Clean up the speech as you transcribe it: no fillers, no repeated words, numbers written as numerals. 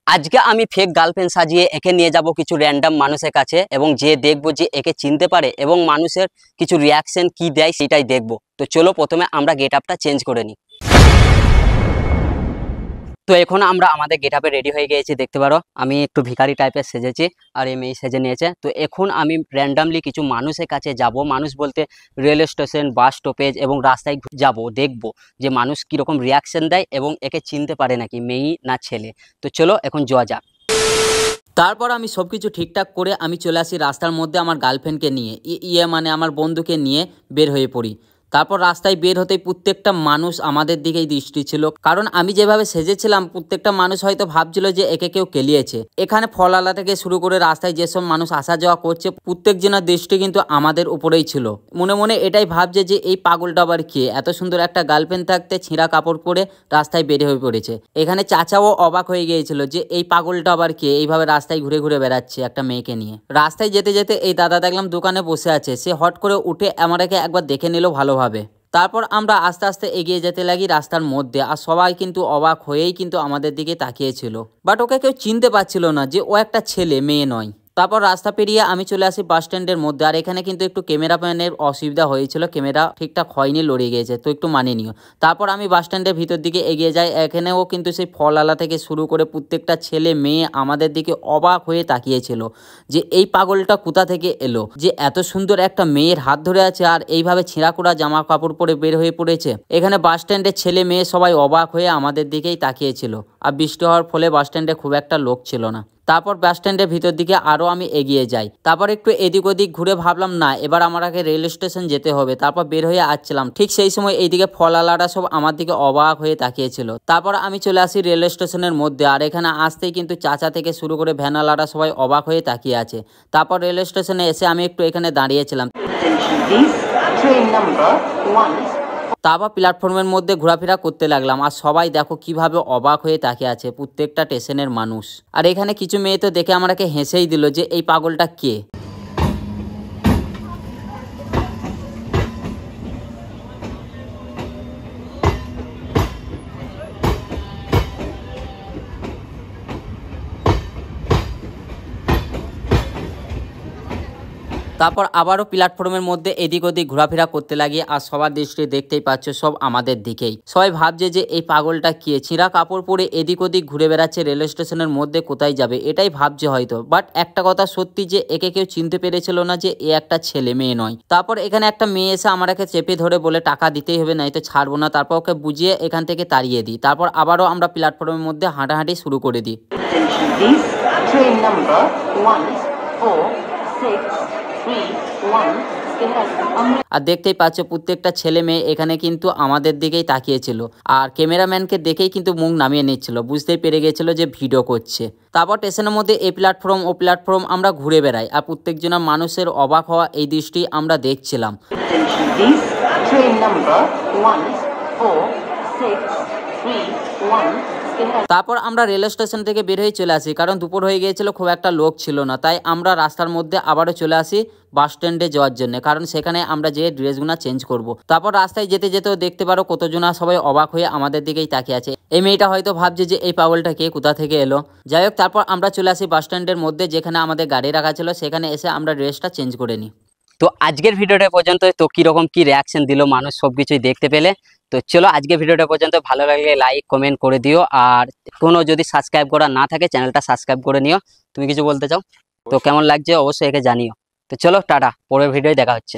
আজকে আমি fake girlfriend সাজিয়ে একে নিয়ে যাব কিছু র্যান্ডম মানুষের কাছে এবং যে দেখবো যে একে চিনতে পারে এবং মানুষের কিছু রিয়াকশন কি দেয় সেটাই দেখবো। তো চলো প্রথমে আমরা গেট আপটা চেঞ্জ করে নিই। তো এখন আমরা আমাদের গেট আপে রেডি হয়ে গিয়েছি, দেখতে পারো আমি একটু ভিখারি টাইপের সেজেছি আর এই মেয়ে সেজে নিয়েছে। তো এখন আমি র্যান্ডামলি কিছু মানুষের কাছে যাব, মানুষ বলতে রেল স্টেশন, বাস স্টপেজ এবং রাস্তায় যাব, দেখবো যে মানুষ কীরকম রিয়াকশন দেয় এবং একে চিনতে পারে নাকি মেয়ে না ছেলে। তো চলো এখন যাওয়া যাক। তারপর আমি সব কিছু ঠিকঠাক করে আমি চলে আসি রাস্তার মধ্যে আমার গার্লফ্রেন্ডকে নিয়ে, মানে আমার বন্ধুকে নিয়ে বের হয়ে পড়ি। তারপর রাস্তায় বের হতেই প্রত্যেকটা মানুষ আমাদের দিকেই দৃষ্টি ছিল, কারণ আমি যেভাবে সেজেছিলাম প্রত্যেকটা মানুষ হয়তো ভাবছিল যে একে কেউ কেলিয়েছে। এখানে ফলালা থেকে শুরু করে রাস্তায় যেসব মানুষ আসা যাওয়া করছে প্রত্যেকজনের দৃষ্টি কিন্তু আমাদের উপরেই ছিল। মনে মনে এটাই ভাবছে যে এই পাগলটা আবার কে, এত সুন্দর একটা গার্লফ্রেন্ড থাকতে ছিঁড়া কাপড় পরে রাস্তায় বের হয়ে পড়েছে। এখানে চাচাও অবাক হয়ে গিয়েছিল যে এই পাগলটা আবার কে, এইভাবে রাস্তায় ঘুরে ঘুরে বেড়াচ্ছে একটা মেয়েকে নিয়ে। রাস্তায় যেতে যেতে এই দাদা দেখলাম দোকানে বসে আছে, সে হট করে উঠে আমাদেরকে একবার দেখে নিল ভালোভাবে। তারপর আমরা আস্তে আস্তে এগিয়ে যেতে লাগি রাস্তার মধ্যে, আর সবাই কিন্তু অবাক হয়েই কিন্তু আমাদের দিকে তাকিয়েছিল, বাট ওকে কেউ চিনতে পারছিল না যে ও একটা ছেলে, মেয়ে নয়। তারপর রাস্তা পেরিয়ে আমি চলে আসি বাস স্ট্যান্ডের মধ্যে, আর এখানে কিন্তু একটু ক্যামেরা ম্যানের অসুবিধা হয়েছিল, ক্যামেরা ঠিকঠাক হয়নি, লড়ে গিয়েছে, তো একটু মানিয়ে নিও। তারপর আমি বাস স্ট্যান্ডের ভিতর দিকে এগিয়ে যাই, এখানেও কিন্তু সেই ফলালা থেকে শুরু করে প্রত্যেকটা ছেলে মেয়ে আমাদের দিকে অবাক হয়ে তাকিয়েছিল যে এই পাগলটা কোথা থেকে এলো, যে এত সুন্দর একটা মেয়ের হাত ধরে আছে আর এইভাবে ছিঁড়াকুড়া জামা কাপড় পরে বের হয়ে পড়েছে। এখানে বাস স্ট্যান্ডের ছেলে মেয়ে সবাই অবাক হয়ে আমাদের দিকেই তাকিয়েছিল, আর বৃষ্টি হওয়ার ফলে বাস স্ট্যান্ডে খুব একটা লোক ছিল না। তারপর বাস স্ট্যান্ডের ভিতর দিকে আরও আমি এগিয়ে যাই, তারপর একটু এদিক ওদিক ঘুরে ভাবলাম না এবার আমাকে রেল স্টেশন যেতে হবে। তারপর বের হয়ে আসছিলাম, ঠিক সেই সময় এইদিকে ফলালারা সব আমার দিকে অবাক হয়ে তাকিয়েছিল। তারপর আমি চলে আসি রেল স্টেশনের মধ্যে, আর এখানে আসতেই কিন্তু চাচা থেকে শুরু করে ভ্যানালারা সবাই অবাক হয়ে তাকিয়ে আছে। তারপর রেল স্টেশনে এসে আমি একটু এখানে দাঁড়িয়েছিলাম, তারপর প্ল্যাটফর্মের মধ্যে ঘোরাফেরা করতে লাগলাম, আর সবাই দেখো কিভাবে অবাক হয়ে তাকিয়ে আছে প্রত্যেকটা স্টেশনের মানুষ। আর এখানে কিছু মেয়ে তো দেখে আমাকে হেসেই দিল যে এই পাগলটা কে। তারপর আবারও প্ল্যাটফর্মের মধ্যে এদিক ওদিক ঘোরাফেরা করতে লাগি, আর সবার দৃষ্টি দেখতেই পাচ্ছ সব আমাদের দিকেই। সবাই ভাবছে যে এই পাগলটা কে, ছিঁড়া কাপড় পরে এদিক ওদিক ঘুরে বেড়াচ্ছে রেল স্টেশনের মধ্যে, কোথায় যাবে এটাই ভাবছে হয়তো। বাট একটা কথা সত্যি যে একে কেউ চিনতে পেরেছিল না যে এ একটা ছেলে, মেয়ে নয়। তারপর এখানে একটা মেয়ে এসে আমাকে চেপে ধরে বলে টাকা দিতেই হবে, নাই তো ছাড়বো না। তারপর ওকে বুঝিয়ে এখান থেকে তাড়িয়ে দিই। তারপর আবারও আমরা প্ল্যাটফর্মের মধ্যে হাঁটাহাঁটি শুরু করে দিই। আর দেখতেই পাচ্ছ প্রত্যেকটা ছেলে মেয়ে এখানে কিন্তু আমাদের দিকেই তাকিয়েছিল, আর ক্যামেরাম্যানকে দেখেই কিন্তু মুখ নামিয়ে নিচ্ছিল, বুঝতেই পেরে গেছিল যে ভিডিও করছে। তারপর স্টেশনের মধ্যে এই প্ল্যাটফর্ম ও প্ল্যাটফর্ম আমরা ঘুরে বেড়াই, আর প্রত্যেকজনের মানুষের অবাক হওয়া এই দৃষ্টি আমরা দেখছিলাম। তারপর আমরা রেল স্টেশন থেকে বের হয়ে চলে আসি, কারণ দুপুর হয়ে গিয়েছিল, খুব একটা লোক ছিল না, তাই আমরা রাস্তার মধ্যে আবারও চলে আসি বাস স্ট্যান্ডে যাওয়ার জন্য, কারণ সেখানে আমরা যে ড্রেসগুলো চেঞ্জ করব। তারপর রাস্তায় যেতে যেতেও দেখতে পারো কতজনা সবাই অবাক হয়ে আমাদের দিকেই তাকিয়ে আছে। এই মেয়েটা হয়তো ভাবছে যে এই পাগলটা কে, কোথা থেকে এলো। যাই হোক, তারপর আমরা চলে আসি বাস স্ট্যান্ডের মধ্যে যেখানে আমাদের গাড়ি রাখা ছিল, সেখানে এসে আমরা ড্রেসটা চেঞ্জ করে নিই। তো আজকের ভিডিওটা পর্যন্ত, তো কীরকম কী রিয়াকশন দিল মানুষ সব কিছুই দেখতে পেলে। তো চলো আজকের ভিডিওটা পর্যন্ত, ভালো লাগলে লাইক কমেন্ট করে দিও, আর কোনো যদি সাবস্ক্রাইব করা না থাকে চ্যানেলটা সাবস্ক্রাইব করে নিও। তুমি কিছু বলতে চাও? তো কেমন লাগছে অবশ্যই একে জানিও। তো চলো টাটা, পরের ভিডিওয় দেখা হচ্ছে।